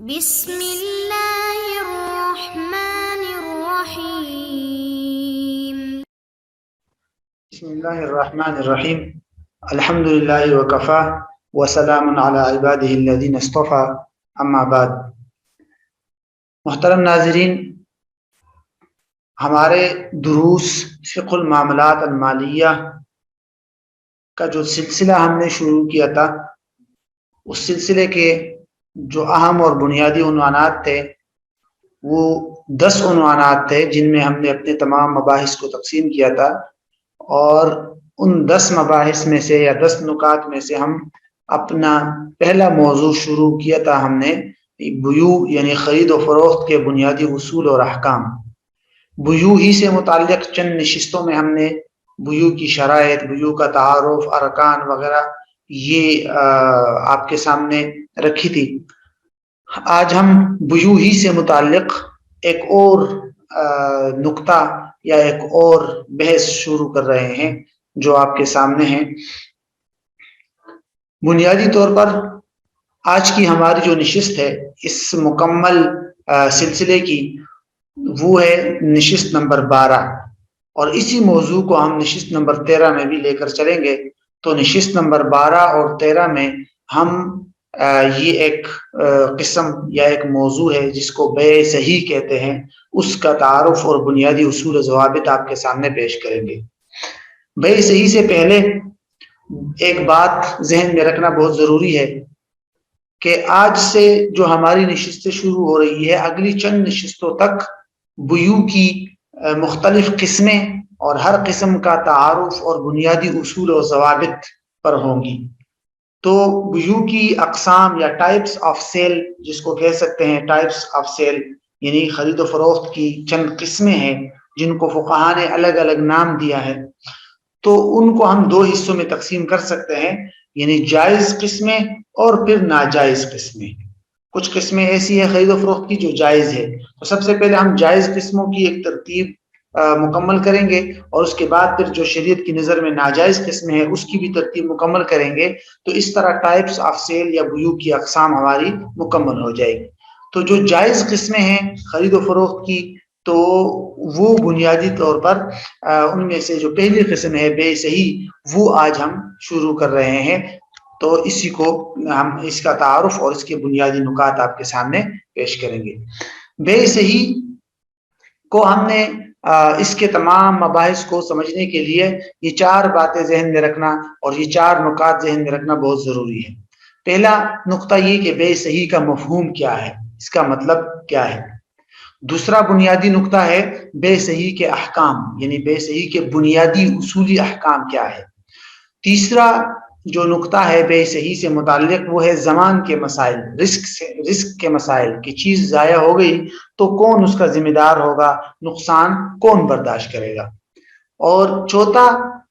بسم اللہ الرحمن الرحیم۔ بسم اللہ الرحمن الرحیم۔ الحمد للہ وکفا وسلام علی عبادہ الذین اصطفى، اما بعد۔ محترم ناظرین، ہمارے دروس فقہ المعاملات المالیہ کا جو سلسلہ ہم نے شروع کیا تھا، اس سلسلے کے جو اہم اور بنیادی عنوانات تھے وہ 10 عنوانات تھے، جن میں ہم نے اپنے تمام مباحث کو تقسیم کیا تھا، اور ان 10 مباحث میں سے یا 10 نکات میں سے ہم اپنا پہلا موضوع شروع کیا تھا۔ ہم نے بیوع یعنی خرید و فروخت کے بنیادی اصول اور احکام، بیوع ہی سے متعلق چند نشستوں میں ہم نے بیوع کی شرائط، بیوع کا تعارف، ارکان وغیرہ یہ آپ کے سامنے رکھی تھی۔ آج ہم بیوع ہی سے متعلق ایک اور نقطہ یا ایک اور بحث شروع کر رہے ہیں جو آپ کے سامنے ہیں۔ بنیادی طور پر آج کی ہماری جو نشست ہے اس مکمل سلسلے کی، وہ ہے نشست نمبر 12، اور اسی موضوع کو ہم نشست نمبر 13 میں بھی لے کر چلیں گے۔ تو نشست نمبر 12 اور 13 میں ہم یہ ایک قسم یا ایک موضوع ہے جس کو بیع صحیح کہتے ہیں، اس کا تعارف اور بنیادی اصول و ضوابط آپ کے سامنے پیش کریں گے۔ بیع صحیح سے پہلے ایک بات ذہن میں رکھنا بہت ضروری ہے کہ آج سے جو ہماری نشستیں شروع ہو رہی ہے، اگلی چند نشستوں تک بیوع کی مختلف قسمیں اور ہر قسم کا تعارف اور بنیادی اصول و ضوابط پر ہوں گی۔ تو بیوع کی اقسام یا ٹائپس آف سیل جس کو کہہ سکتے ہیں، ٹائپس آف سیل یعنی خرید و فروخت کی چند قسمیں ہیں جن کو فقہاء نے الگ الگ نام دیا ہے۔ تو ان کو ہم 2 حصوں میں تقسیم کر سکتے ہیں، یعنی جائز قسمیں اور پھر ناجائز قسمیں۔ کچھ قسمیں ایسی ہیں خرید و فروخت کی جو جائز ہے، تو سب سے پہلے ہم جائز قسموں کی ایک ترتیب مکمل کریں گے، اور اس کے بعد پھر جو شریعت کی نظر میں ناجائز قسمیں ہیں اس کی بھی ترتیب مکمل کریں گے۔ تو اس طرح ٹائپس آف سیل یا بیوع کی اقسام ہماری مکمل ہو جائے گی۔ تو جو جائز قسمیں ہیں خرید و فروخت کی، تو وہ بنیادی طور پر ان میں سے جو پہلی قسم ہے بیع صحیح، وہ آج ہم شروع کر رہے ہیں۔ تو اسی کو ہم اس کا تعارف اور اس کے بنیادی نکات آپ کے سامنے پیش کریں گے۔ بیع صحیح کو ہم نے اس کے تمام مباحث کو سمجھنے کے لیے یہ 4 باتیں ذہن میں رکھنا اور یہ 4 نکات ذہن میں رکھنا بہت ضروری ہے۔ پہلا نقطہ یہ کہ بیع صحیح کا مفہوم کیا ہے، اس کا مطلب کیا ہے۔ دوسرا بنیادی نقطہ ہے بیع صحیح کے احکام، یعنی بیع صحیح کے بنیادی اصولی احکام کیا ہے۔ تیسرا جو نقطہ ہے بیع صحیح سے متعلق وہ ہے زمان کے مسائل، رزق کے مسائل، کہ چیز ضائع ہو گئی تو کون اس کا ذمہ دار ہوگا، نقصان کون برداشت کرے گا۔ اور چوتھا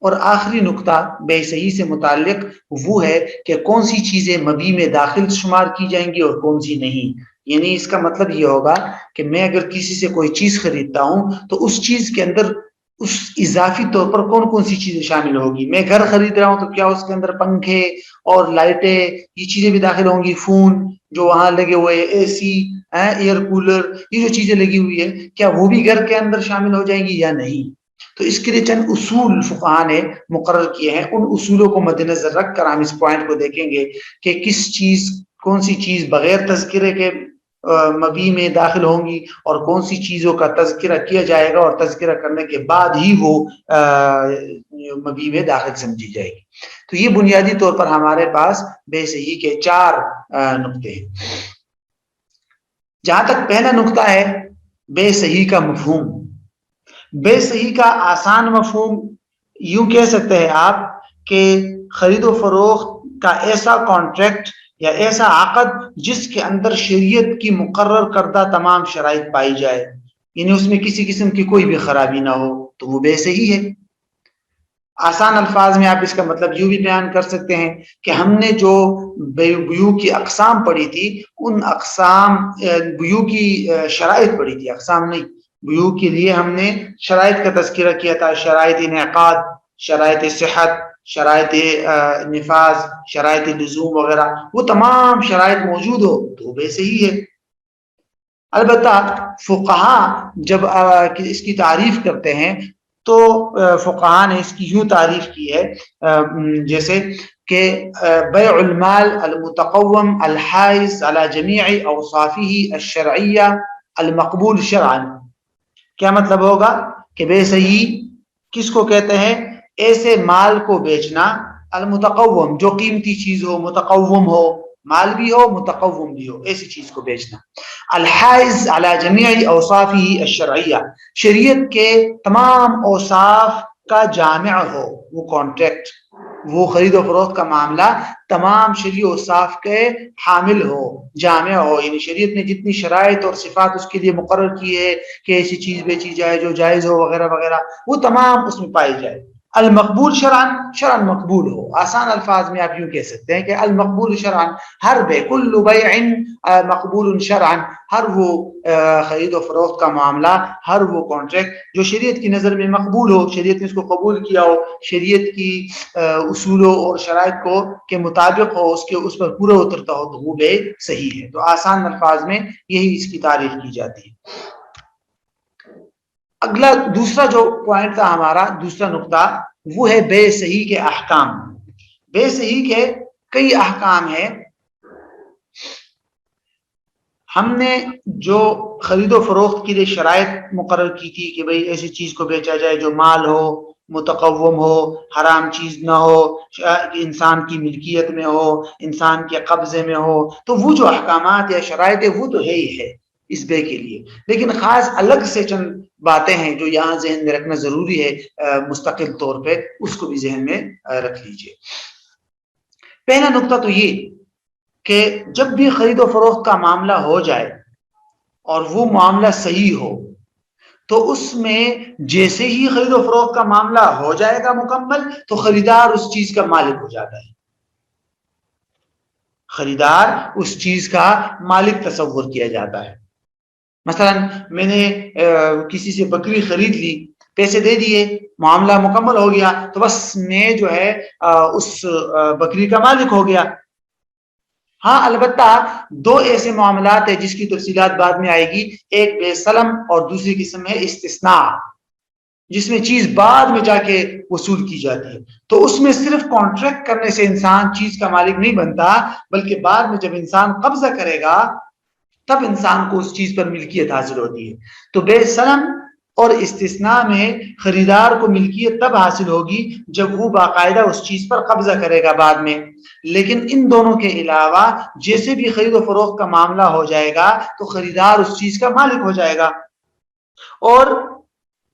اور آخری نقطہ بیع صحیح سے متعلق وہ ہے کہ کون سی چیزیں مبیع میں داخل شمار کی جائیں گی اور کون سی نہیں۔ یعنی اس کا مطلب یہ ہوگا کہ میں اگر کسی سے کوئی چیز خریدتا ہوں تو اس چیز کے اندر اس اضافی طور پر کون کون سی چیزیں شامل ہوگی۔ میں گھر خرید رہا ہوں تو کیا اس کے اندر پنکھے اور لائٹیں یہ چیزیں بھی داخل ہوں گی، فون جو وہاں لگے ہوئے، اے سی، ایئر کولر، یہ جو چیزیں لگی ہوئی ہے کیا وہ بھی گھر کے اندر شامل ہو جائیں گی یا نہیں۔ تو اس کے لیے چند اصول فقہاء نے مقرر کیے ہیں، ان اصولوں کو مد نظر رکھ کر ہم اس پوائنٹ کو دیکھیں گے کہ کون سی چیز بغیر تذکرے کے مبیع میں داخل ہوں گی اور کون سی چیزوں کا تذکرہ کیا جائے گا اور تذکرہ کرنے کے بعد ہی وہ مبیع میں داخل سمجھی جائے گی۔ تو یہ بنیادی طور پر ہمارے پاس بیع صحیح کے 4 نقطے ہیں۔ جہاں تک پہلا نقطہ ہے بیع صحیح کا مفہوم، بیع صحیح کا آسان مفہوم یوں کہہ سکتے ہیں آپ کہ خرید و فروخت کا ایسا کانٹریکٹ یا ایسا عقد جس کے اندر شریعت کی مقرر کردہ تمام شرائط پائی جائے، یعنی اس میں کسی قسم کی کوئی بھی خرابی نہ ہو، تو وہ بیع صحیح ہے۔ آسان الفاظ میں آپ اس کا مطلب یوں بھی بیان کر سکتے ہیں کہ ہم نے جو بیوع کی اقسام پڑھی تھی، ان اقسام بیوع کی شرائط پڑھی تھی، اقسام نہیں، بیوع کے لیے ہم نے شرائط کا تذکرہ کیا تھا، شرائط انعقاد، شرائط صحت، شرائط نفاذ، شرائط لزوم وغیرہ، وہ تمام شرائط موجود ہو تو بیع صحیح ہے۔ البتہ فقہا جب اس کی تعریف کرتے ہیں تو فقہا نے اس کی یوں تعریف کی ہے جیسے کہ بیع المال المتقوم الحائز على جميع اوصافه الشرعیہ المقبول شرعا. کیا مطلب ہوگا کہ بے صحیح کس کو کہتے ہیں؟ ایسے مال کو بیچنا المتقوم جو قیمتی چیز ہو، متقوم ہو، مال بھی ہو متقوم بھی ہو، ایسی چیز کو بیچنا. الحائز علی جمیع اوصافہ الشرعیہ، شریعت کے تمام اوصاف کا جامع ہو، وہ کانٹریکٹ، وہ خرید و فروخت کا معاملہ تمام شرعی اوصاف کے حامل ہو، جامع ہو. یعنی شریعت نے جتنی شرائط اور صفات اس کے لیے مقرر کی ہے کہ ایسی چیز بیچی جائے جو جائز ہو وغیرہ وغیرہ، وہ تمام اس میں پائی جائے. المقبول شرعن، شرعن مقبول ہو. آسان الفاظ میں آپ یوں کہہ سکتے ہیں کہ المقبول شرعن، ہر بے کل بیع مقبول شرعن، ہر وہ خرید و فروخت کا معاملہ، ہر وہ کانٹریکٹ جو شریعت کی نظر میں مقبول ہو، شریعت نے اس کو قبول کیا ہو، شریعت کی اصولوں اور شرائط کو کے مطابق ہو، اس پر پورا اترتا ہو، تو وہ بے صحیح ہے. تو آسان الفاظ میں یہی اس کی تعریف کی جاتی ہے. اگلا دوسرا جو پوائنٹ تھا ہمارا، دوسرا نقطہ، وہ ہے بے صحیح کے احکام. بے صحیح کے کئی احکام ہیں. ہم نے جو خرید و فروخت کے لیے شرائط مقرر کی تھی کہ بھئی ایسی چیز کو بیچا جائے جو مال ہو، متقوم ہو، حرام چیز نہ ہو، انسان کی ملکیت میں ہو، انسان کے قبضے میں ہو، تو وہ جو احکامات یا شرائط ہے وہ تو ہے ہی ہے اس بے کے لیے. لیکن خاص الگ سے چند باتیں ہیں جو یہاں ذہن میں رکھنا ضروری ہے مستقل طور پہ، اس کو بھی ذہن میں رکھ لیجئے. پہلا نقطہ تو یہ کہ جب بھی خرید و فروخت کا معاملہ ہو جائے اور وہ معاملہ صحیح ہو، تو اس میں جیسے ہی خرید و فروخت کا معاملہ ہو جائے گا مکمل، تو خریدار اس چیز کا مالک ہو جاتا ہے. خریدار اس چیز کا مالک تصور کیا جاتا ہے. مثلا میں نے کسی سے بکری خرید لی، پیسے دے دیے، معاملہ مکمل ہو گیا، تو بس میں جو ہے اس بکری کا مالک ہو گیا. ہاں البتہ دو ایسے معاملات ہیں جس کی تفصیلات بعد میں آئے گی. ایک بے سلم اور دوسری قسم ہے استثناء، جس میں چیز بعد میں جا کے وصول کی جاتی ہے. تو اس میں صرف کانٹریکٹ کرنے سے انسان چیز کا مالک نہیں بنتا، بلکہ بعد میں جب انسان قبضہ کرے گا تب انسان کو اس چیز پر ملکیت حاصل ہوتی ہے. تو بے سلم اور استثناء میں خریدار کو ملکیت تب حاصل ہوگی جب وہ باقاعدہ اس چیز پر قبضہ کرے گا بعد میں. لیکن ان دونوں کے علاوہ جیسے بھی خرید و فروخت کا معاملہ ہو جائے گا تو خریدار اس چیز کا مالک ہو جائے گا، اور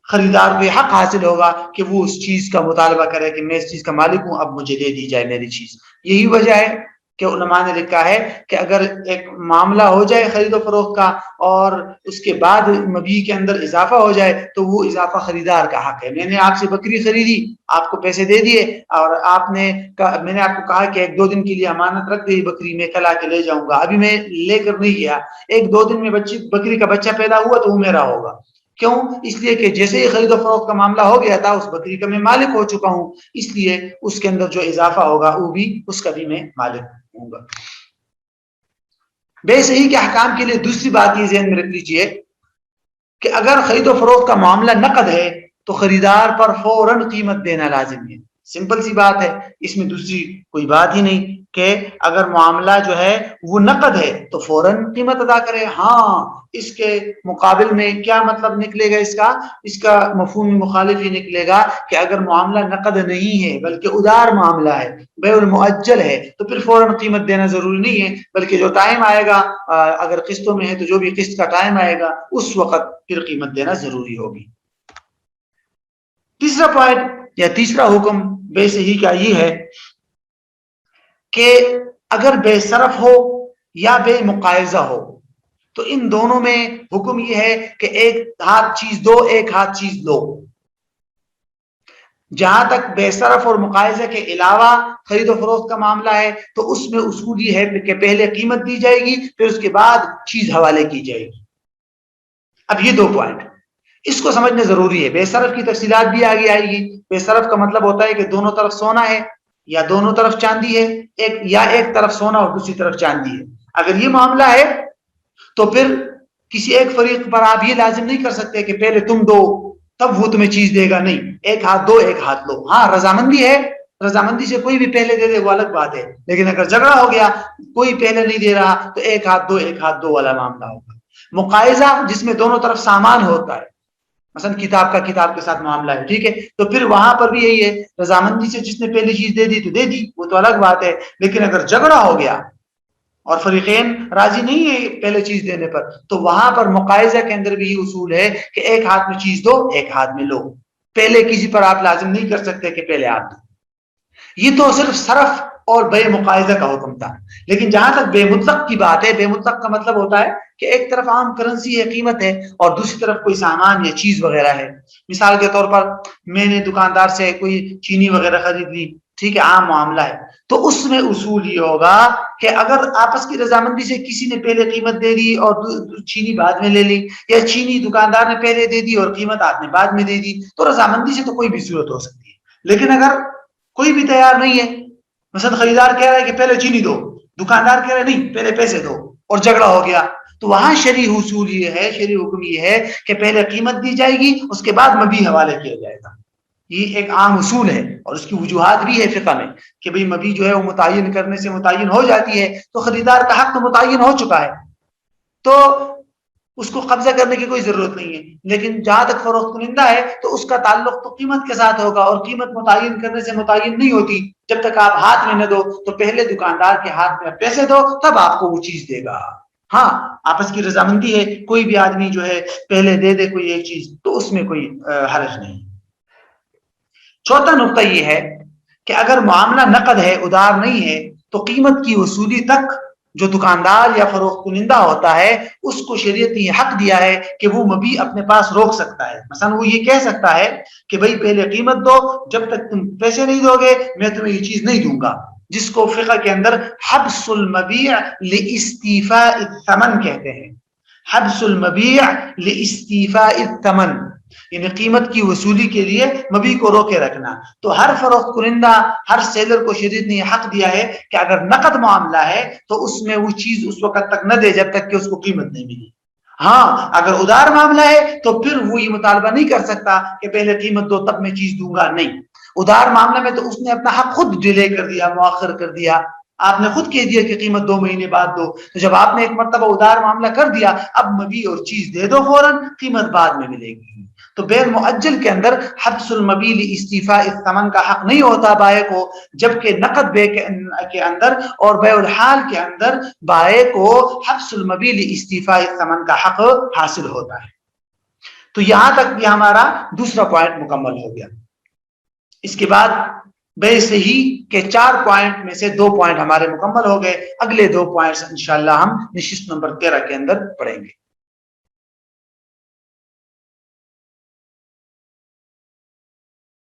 خریدار کو حق حاصل ہوگا کہ وہ اس چیز کا مطالبہ کرے کہ میں اس چیز کا مالک ہوں، اب مجھے دے دی جائے میری چیز. یہی وجہ ہے کہ علماء نے لکھا ہے کہ اگر ایک معاملہ ہو جائے خرید و فروخت کا اور اس کے بعد مبیع کے اندر اضافہ ہو جائے تو وہ اضافہ خریدار کا حق ہے. میں نے آپ سے بکری خریدی، آپ کو پیسے دے دیے، اور میں نے آپ کو کہا کہ 1-2 دن کے لیے امانت رکھ دی بکری، میں کل آ کے لے جاؤں گا. ابھی میں لے کر نہیں گیا، 1-2 دن میں بکری کا بچہ پیدا ہوا تو وہ میرا ہوگا. کیوں؟ اس لیے کہ جیسے ہی خرید و فروخت کا معاملہ ہو گیا تھا اس بکری کا میں مالک ہو چکا ہوں، اس لیے اس کے اندر جو اضافہ ہوگا وہ بھی اس کا بھی میں مالک ہوں گا. بے صحیح کے احکام کے لیے دوسری بات یہ ذہن میں رکھ لیجئے کہ اگر خرید و فروخت کا معاملہ نقد ہے تو خریدار پر فوراً قیمت دینا لازم ہے. سمپل سی بات ہے، اس میں دوسری کوئی بات ہی نہیں کہ اگر معاملہ جو ہے وہ نقد ہے تو فوراً قیمت ادا کرے. ہاں اس کے مقابل میں کیا مطلب نکلے گا، اس کا مفہوم مخالف ہی نکلے گا کہ اگر معاملہ نقد نہیں ہے بلکہ ادار معاملہ ہے، بیع المؤجل ہے، تو پھر فوراً قیمت دینا ضروری نہیں ہے، بلکہ جو ٹائم آئے گا اگر قسطوں میں ہے تو جو بھی قسط کا ٹائم آئے گا اس وقت پھر قیمت دینا ضروری ہوگی. تیسرا پوائنٹ یا تیسرا حکم بے صحیح کا یہ ہے کہ اگر بے صرف ہو یا بے مقایضہ ہو تو ان دونوں میں حکم یہ ہے کہ ایک ہاتھ چیز دو، ایک ہاتھ چیز لو. جہاں تک بے صرف اور مقایضہ کے علاوہ خرید و فروخت کا معاملہ ہے تو اس میں اصول یہ ہے کہ پہلے قیمت دی جائے گی، پھر اس کے بعد چیز حوالے کی جائے گی. اب یہ 2 پوائنٹ اس کو سمجھنا ضروری ہے. بے صرف کی تفصیلات بھی آگے آئے گی. بے صرف کا مطلب ہوتا ہے کہ دونوں طرف سونا ہے یا دونوں طرف چاندی ہے، ایک طرف سونا اور دوسری طرف چاندی ہے. اگر یہ معاملہ ہے تو پھر کسی ایک فریق پر آپ یہ لازم نہیں کر سکتے کہ پہلے تم دو تب وہ تمہیں چیز دے گا، نہیں، ایک ہاتھ دو ایک ہاتھ لو. ہاں رضامندی ہے، رضامندی سے کوئی بھی پہلے دے دے وہ الگ بات ہے، لیکن اگر جھگڑا ہو گیا کوئی پہلے نہیں دے رہا تو ایک ہاتھ دو والا معاملہ ہوگا. مقایضہ جس میں دونوں طرف سامان ہوتا ہے، مثلا کتاب کا کتاب کے ساتھ معاملہ ہے، ٹھیک ہے، تو پھر وہاں پر بھی یہی ہے، رضامندی سے جس نے پہلی چیز دے دی تو دے دی، وہ تو الگ بات ہے. لیکن اگر جھگڑا ہو گیا اور فریقین راضی نہیں ہے پہلے چیز دینے پر، تو وہاں پر مقایضہ کے اندر بھی یہ اصول ہے کہ ایک ہاتھ میں چیز دو ایک ہاتھ میں لو، پہلے کسی پر آپ لازم نہیں کر سکتے کہ پہلے آپ دو. یہ تو صرف صرف اور بے مقایضہ کا حکم تھا. لیکن جہاں تک بے مطلق کی بات ہے، بے مطلق کا مطلب ہوتا ہے کہ ایک طرف عام کرنسی ہے، قیمت ہے، اور دوسری طرف کوئی سامان یا چیز وغیرہ ہے. مثال کے طور پر میں نے دکاندار سے کوئی چینی وغیرہ خرید لی، ٹھیک ہے، عام معاملہ ہے، تو اس میں اصول یہ ہوگا کہ اگر آپس کی رضامندی سے کسی نے پہلے قیمت دے دی اور چینی بعد میں لے لی، یا چینی دکاندار نے پہلے دے دی اور قیمت آپ نے بعد میں دے دی، تو رضامندی سے تو کوئی بھی صورت ہو سکتی ہے. لیکن اگر کوئی بھی تیار نہیں ہے، مثلا خریدار کہہ رہا ہے کہ پہلے چینی دو، دکاندار کہہ رہا ہے نہیں پہلے پیسے دو، اور جھگڑا ہو گیا، تو وہاں شرعی اصول یہ ہے، شرعی حکم یہ ہے کہ پہلے قیمت دی جائے گی، اس کے بعد مبیع حوالے کیا جائے گا. یہ ایک عام اصول ہے اور اس کی وجوہات بھی ہے فقہ میں کہ بھئی مبیع جو ہے وہ متعین کرنے سے متعین ہو جاتی ہے، تو خریدار کا حق تو متعین ہو چکا ہے، تو اس کو قبضہ کرنے کی کوئی ضرورت نہیں ہے. لیکن جہاں تک فروخت کنندہ ہے تو اس کا تعلق تو قیمت کے ساتھ ہوگا، اور قیمت متعین کرنے سے متعین نہیں ہوتی جب تک آپ ہاتھ میں نہ دو. تو پہلے دکاندار کے ہاتھ میں پیسے دو تب آپ کو وہ چیز دے گا. ہاں آپس کی رضامندی ہے، کوئی بھی آدمی جو ہے پہلے دے دے کوئی ایک چیز تو اس میں کوئی حرج نہیں. چوتھا نقطہ یہ ہے کہ اگر معاملہ نقد ہے، ادار نہیں ہے، تو قیمت کی وصولی تک جو دکاندار یا فروخت کنندہ ہوتا ہے اس کو شریعت نے یہ حق دیا ہے کہ وہ مبیع اپنے پاس روک سکتا ہے. مثلا وہ یہ کہہ سکتا ہے کہ بھئی پہلے قیمت دو، جب تک تم پیسے نہیں دو گے میں تمہیں یہ چیز نہیں دوں گا، جس کو فقہ کے اندر حبس المبیع لاستیفاء الثمن کہتے ہیں. حبس المبیع لاستیفاء الثمن، یعنی قیمت کی وصولی کے لیے مبیع کو روکے رکھنا. تو ہر فروخت کنندہ، ہر سیلر کو شریعت نے یہ حق دیا ہے کہ اگر نقد معاملہ ہے تو اس میں وہ چیز اس وقت تک نہ دے جب تک کہ اس کو قیمت نہیں ملی. ہاں اگر ادار معاملہ ہے تو پھر وہ یہ مطالبہ نہیں کر سکتا کہ پہلے قیمت دو تب میں چیز دوں گا، نہیں. ادار معاملہ میں تو اس نے اپنا حق خود ڈیلے کر دیا، مؤخر کر دیا، آپ نے خود کہہ دیا کہ قیمت 2 مہینے بعد دو. تو جب آپ نے ایک مرتبہ ادار معاملہ کر دیا، اب مبیع اور چیز دے دو فوراً، قیمت بعد میں ملے گی. تو بیع مؤجل کے اندر حبس المبیع لاستیفاء الثمن کا حق نہیں ہوتا بائع کو، جبکہ نقد بیع کے اندر اور بیع الحال کے اندر بائع کو حبس المبیع لاستیفاء الثمن کا حق حاصل ہوتا ہے. تو یہاں تک یہ ہمارا دوسرا پوائنٹ مکمل ہو گیا. اس کے بعد بیع صحیح کے 4 پوائنٹ میں سے 2 پوائنٹ ہمارے مکمل ہو گئے. اگلے 2 پوائنٹس انشاءاللہ ہم نشست نمبر 13 کے اندر پڑھیں گے.